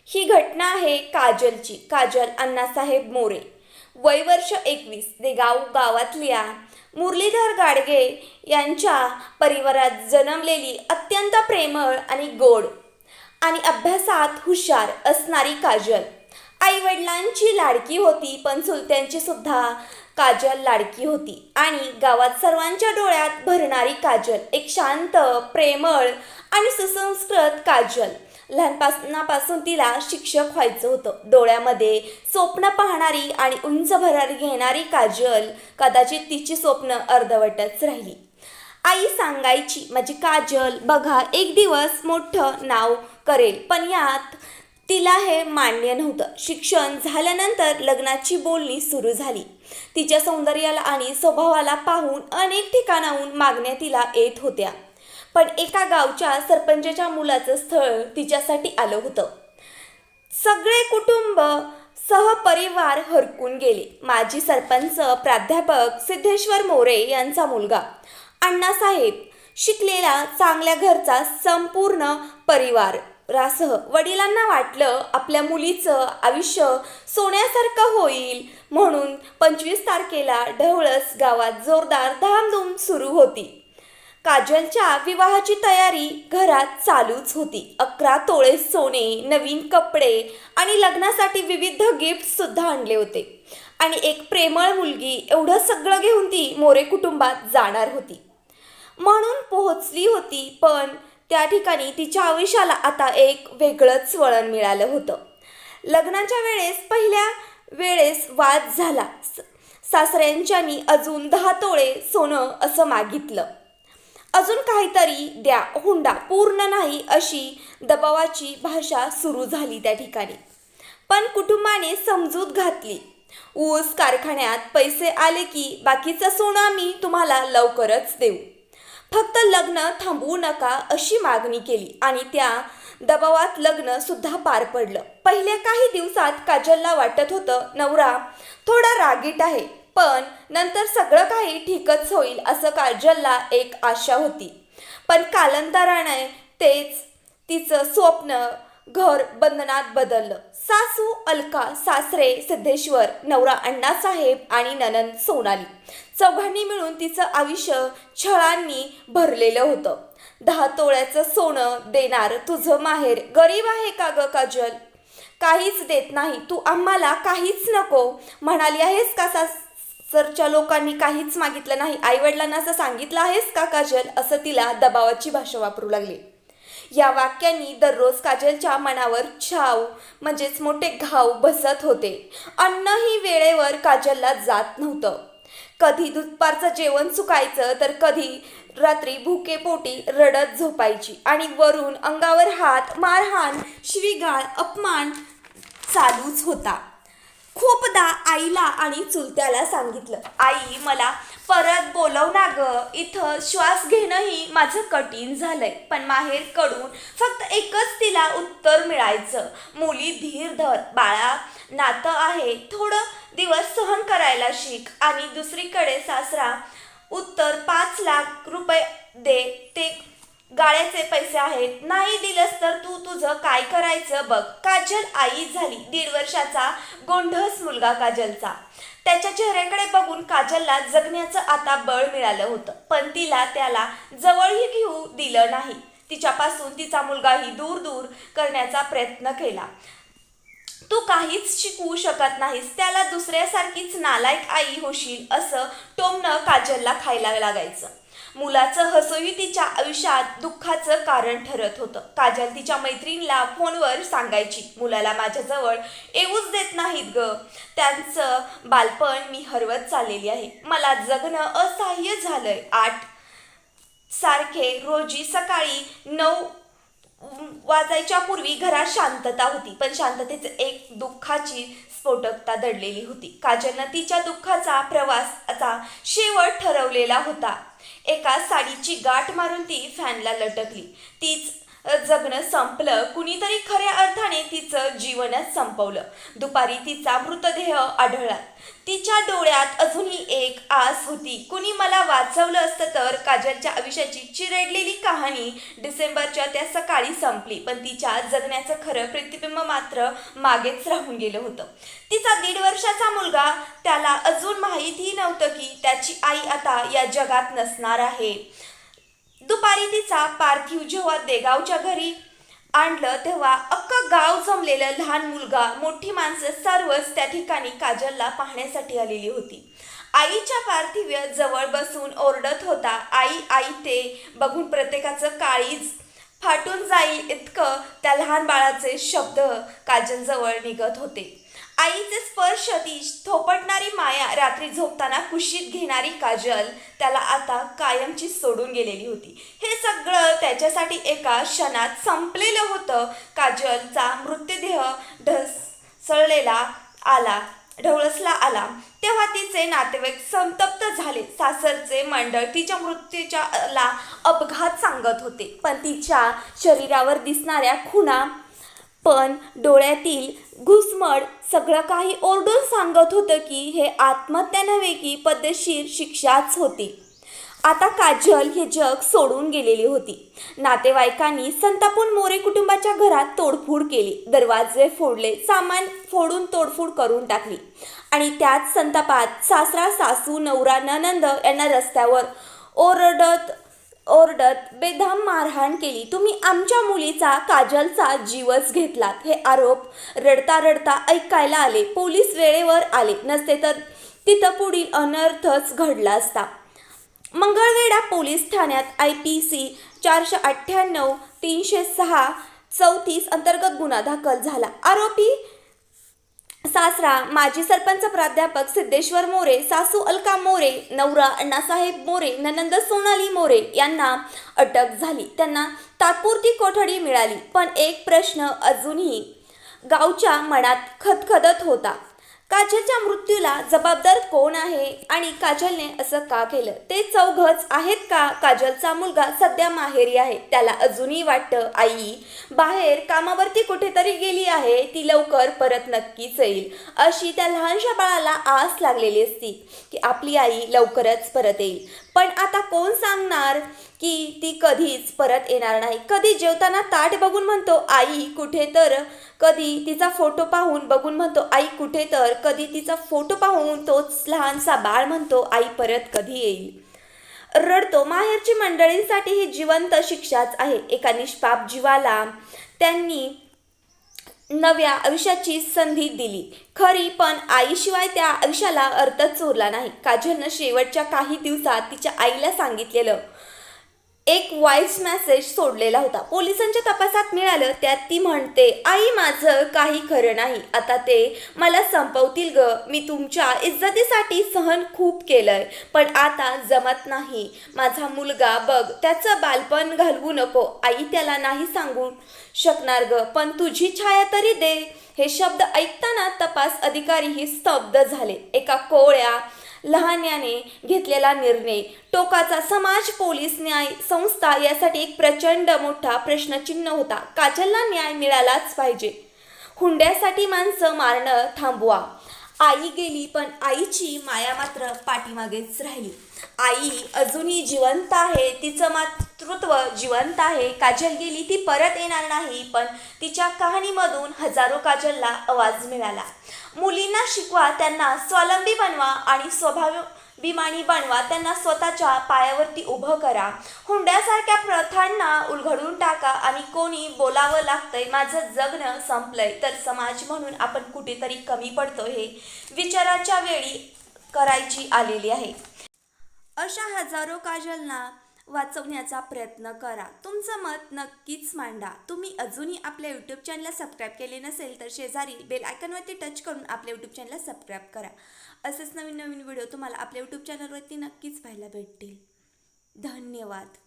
ही घटना आहे काजलची. काजल अण्णासाहेब मोरे, वय वर्ष 21, देगाव गावातल्या मुरलीधर गाडगे यांच्या परिवारात जन्मलेली अत्यंत प्रेमळ आणि गोड आणि अभ्यासात हुशार असणारी काजल. आई वडिलांची लाडकी होती, पण चुलत्यांची सुद्धा काजल लाडकी होती. आणि गावात सर्वांच्या डोळ्यात भरणारी काजल एक शांत, प्रेमळ आणि सुसंस्कृत काजल. लहानपणापासून तिला शिक्षक व्हायचं होतं. डोळ्यामध्ये स्वप्न पाहणारी आणि उंच भरारी घेणारी काजल कदाचित तिची स्वप्न अर्धवटच राहिली. आई सांगायची, माझी काजल बघा एक दिवस मोठं नाव करेल. पण यात तिला हे मान्य नव्हतं. शिक्षण झाल्यानंतर लग्नाची बोलणी सुरू झाली. तिच्या सौंदर्याला आणि स्वभावाला पाहून अनेक ठिकाणाहून मागण्या तिला येत होत्या. पण एका गावच्या सरपंचाच्या मुलाचं स्थळ तिच्यासाठी आलं होतं. सगळे कुटुंब सहपरिवार हरकून गेले. माजी सरपंच प्राध्यापक सिद्धेश्वर मोरे यांचा मुलगा अण्णासाहेब, शिकलेला, चांगल्या घरचा, संपूर्ण परिवारासह. वडिलांना वाटलं आपल्या मुलीचं आयुष्य सोन्यासारखं होईल म्हणून 25 तारखेला ढवळस गावात जोरदार धामधूम सुरू होती. काजलच्या विवाहाची तयारी घरात चालूच होती. 11 तोळे सोने, नवीन कपडे आणि लग्नासाठी विविध गिफ्ट सुद्धा आणले होते. आणि एक प्रेमळ मुलगी, एवढं सगळं घेऊन ती मोरे कुटुंबात जाणार होती म्हणून पोहोचली होती. पण त्या ठिकाणी तिच्या आयुष्याला आता एक वेगळंच वळण मिळालं होतं. लग्नाच्या वेळेस पहिल्या वेळेस वाद झाला. सासऱ्यांच्यानी अजून 10 तोळे सोनं असं मागितलं. अजून काहीतरी द्या, हुंडा पूर्ण नाही, अशी दबावाची भाषा सुरू झाली त्या ठिकाणी. पण कुटुंबाने समजूत घातली. ऊस कारखान्यात पैसे आले की बाकीचं सोनं आम्ही तुम्हाला लवकरच देऊ, फक्त लग्न थांबवू नका, अशी मागणी केली. आणि त्या दबावात लग्न सुद्धा पार पडलं. पहिल्या काही दिवसात काजलला वाटत होतं नवरा थोडा रागीट आहे, पण नंतर सगळं काही ठीकच होईल असं काजलला एक आशा होती. पण कालांतराने तेच तिचं स्वप्न घर बंधनात बदललं. सासू अलका, सासरे सिद्धेश्वर, नवरा अण्णासाहेब आणि नणंद सोनाली, चौघांनी मिळून तिचं आयुष्य छळांनी भरलेलं होतं. 10 तोळ्याचं सोनं देणार तुझं माहेर गरीब आहे का ग काजल? काहीच देत नाही, तू आम्हाला काहीच नको म्हणाली आहेस का? सासरच्या लोकांनी काहीच मागितलं नाही, आईवडिलांना असं सांगितलं आहेस का काजल? असं तिला दबावाची भाषा वापरू लागली. या वाक्यांनी दररोज काजलच्या मनावर छाव म्हणजेच मोठे घाव बसत होते. अन्नही वेळेवर काजलला जात नव्हतं. कधी दुपारचं जेवण चुकायचं, तर कधी रात्री भुके पोटी रडत झोपायची. आणि वरून अंगावर हात, मारहाण, शिवीगाळ, अपमान चालूच होता. खूपदा आईला आणि चुलत्याला सांगितलं, आई मला परत बोलव ना ग, इथं श्वास घेणंही माझं कठीण झालंय. पण माहेरकडून फक्त एकच तिला उत्तर मिळायचं, मुली धीर धर बाळा, नातं आहे, थोडं दिवस सहन करायला शिक. आणि दुसरीकडे सासरा उत्तर 5 लाख रुपये दे, ते गाळ्याचे पैसे आहेत, नाही दिलंस तर तू तुझं काय करायचं बघ. काजल आई झाली. 1.5 वर्षाचा गोंढस मुलगा काजलचा. त्याच्या चेहऱ्याकडे बघून काजलला जगण्याचं आता बळ मिळालं होतं. पण तिला त्याला जवळही घेऊ दिलं नाही. तिच्यापासून तिचा मुलगाही दूर दूर करण्याचा प्रयत्न केला. तू काहीच शिकवू शकत नाहीस, त्याला दुसऱ्यासारखीच नालायक आई होशील, असं टोमणं काजलला खायला लागायचं. मुलाचं हसूही तिच्या आयुष्यात दुःखाचं कारण ठरत होतं. काजल तिच्या मैत्रिणीला फोनवर सांगायची, मुलाला माझ्याजवळ येऊच देत नाहीत ग, त्यांचं बालपण मी हरवत चाललेली आहे, मला जगणं असह्य झालंय. 8 सारखे रोजी सकाळी 9 वाजायच्या पूर्वी घरात शांतता होती. पण शांततेत एक दुःखाची स्फोटकता दडलेली होती. काजलनं तिच्या दुःखाचा प्रवासाचा शेवट ठरवलेला होता. एका साडीची गाठ मारून ती फॅनला लटकली. तीच जगणं संपलं. कुणीतरी खऱ्या अर्थाने तिचं जीवनच संपवलं. दुपारी तिचा मृतदेह आढळला. तिच्या डोळ्यात अजूनही एक आस होती. कुणी मला वाचवलं असतं तर. काजलच्या आयुष्याची चिरडलेली कहाणी डिसेंबरच्या त्या सकाळी संपली, पण तिच्या जगण्याचं खरं प्रतिबिंब मात्र मागेच राहून गेलं होतं. तिचा 1.5 वर्षाचा मुलगा, त्याला अजून माहितीही नव्हतं की त्याची आई आता या जगात नसणार आहे. दुपारी तिचा पार्थिव जेव्हा देगावच्या घरी आणलं तेव्हा अख्खं गाव जमलेलं, लहान मुलगा, मोठी माणसं सर्वच त्या ठिकाणी काजलला पाहण्यासाठी आलेली होती. आईच्या पार्थिव जवळ बसून ओरडत होता, आई आई. ते बघून प्रत्येकाचं काळीज फाटून जाईल इतकं त्या लहान बाळाचे शब्द काजलजवळ निघत होते. आईचे स्पर्श, ती थोपटणारी माया, रात्री झोपताना कुशीत घेणारी काजल त्याला आता कायमची सोडून गेलेली होती. हे सगळं त्याच्यासाठी एका क्षणात संपलेलं होतं. काजलचा मृतदेह ढवळसला आला तेव्हा तिचे नातेवाईक संतप्त झाले. सासरचे मंडळ तिच्या मृत्यूला अपघात सांगत होते, पण तिच्या शरीरावर दिसणाऱ्या खुणा, पण डोळ्यातील घुसमट, सगळं काही ओरडून सांगत होतं की हे आत्महत्या नव्हे की पद्धतशीर शिक्षाच होती. आता काजल हे जग सोडून गेलेली होती. नातेवाईकांनी संतापून मोरे कुटुंबाच्या घरात तोडफोड केली. दरवाजे फोडले, सामान फोडून तोडफोड करून टाकली आणि त्याच संतापात सासरा, सासू, नवरा, नणंद यांना रस्त्यावर ओरडत बेदम मारहाण केली. तुम्ही आमच्या मुलीचा, काजलचा जीवच घेतलात. हे आरोप रडता रडता ऐकायला आले. पोलीस वेळेवर आले नसते तर तिथं पुढील अनर्थच घडला असता. मंगळवेढा पोलीस ठाण्यात IPC 498-306 34 अंतर्गत गुन्हा दाखल झाला. आरोपी सासरा माजी सरपंच प्राध्यापक सिद्धेश्वर मोरे, सासू अलका मोरे, नवरा अण्णासाहेब मोरे, नणंद सोनाली मोरे यांना अटक झाली. त्यांना तात्पुरती कोठडी मिळाली. पण एक प्रश्न अजूनही गावच्या मनात खदखदत होता. काजलच्या मृत्यूला जबाबदार कोण आहे आणि काजलने असं का केलं? ते चौघच आहेत का? काजलचा मुलगा सध्या माहेरी आहे. त्याला अजूनही वाटतं आई बाहेर कामावरती कुठेतरी गेली आहे, ती लवकर परत नक्कीच येईल, अशी त्या लहानशा बाळाला आस लागलेली असती की आपली आई लवकरच परत येईल. पण आता कोण सांगणार की ती कधीच परत येणार नाही? कधी जेवताना ताट बघून म्हणतो आई कुठे, तर कधी तिचा फोटो पाहून बघून म्हणतो आई कुठे, तर कधी तिचा फोटो पाहून तोच लहानसा बाळ म्हणतो आई परत कधी येईल. रडतो. माहेरची मंडळींसाठी ही जिवंत शिक्षाच आहे. एका निष्पाप जीवाला त्यांनी नव्या आयुष्याची संधी दिली खरी, पण आईशिवाय त्या आयुष्याला अर्थच उरला नाही. काजलनं शेवटच्या काही दिवसात तिच्या आईला सांगितलेलं एक व्हॉइस मेसेज सोडलेला होता. पोलिसांच्या तपासात मिळालं. त्यात ती म्हणते, आई माझं काही खरं नाही, आता ते मला संपवतील ग. मी तुमच्या इज्जतीसाठी सहन खूप केलंय, पण आता जमत नाही. माझा मुलगा बघ, त्याचं बालपण घालवू नको. आई त्याला नाही सांगू शकणार ग, पण तुझी छाया तरी दे. हे शब्द ऐकताना तपास अधिकारीही स्तब्ध झाले. एका कोवळ्या लहान्याने घेतलेला निर्णय, टोकाचा समाज, पोलीस, न्याय संस्था यासाठी एक प्रचंड मोठा प्रश्नचिन्ह होता. काजलला न्याय मिळालाच पाहिजे. हुंड्यासाठी माणसं मारणं थांबवा. आई गेली, पण आईची माया मात्र पाठीमागेच राहिली. आई अजूनही जिवंत आहे, तिचं मातृत्व जिवंत आहे. काजल गेली, ती परत येणार नाही, पण तिच्या कहाणीमधून हजारो काजलला आवाज मिळाला. मुलींना शिकवा, त्यांना स्वावलंबी बनवा आणि स्वाभिमानी बनवा. त्यांना स्वतःच्या पायावरती उभं करा. हुंड्यासारख्या प्रथांना उलगडून टाका. आणि कोणी बोलावं लागतंय माझं जगणं संपलंय, तर समाज म्हणून आपण कुठेतरी कमी पडतो हे विचाराच्या वेळी करायची आलेली आहे. अशा हजारो काजलना वाचवण्याचा प्रयत्न करा. तुमचं मत नक्कीच मांडा. तुम्ही अजूनही आपल्या यूट्यूब चॅनलला सबस्क्राईब केले नसेल तर शेजारी बेल आयकॉनवरती टच करून आपल्या यूट्यूब चॅनलला सबस्क्राईब करा. असेच नवीन नवीन व्हिडिओ तुम्हाला आपल्या यूट्यूब चॅनलवरती नक्कीच पाहायला भेटतील. धन्यवाद.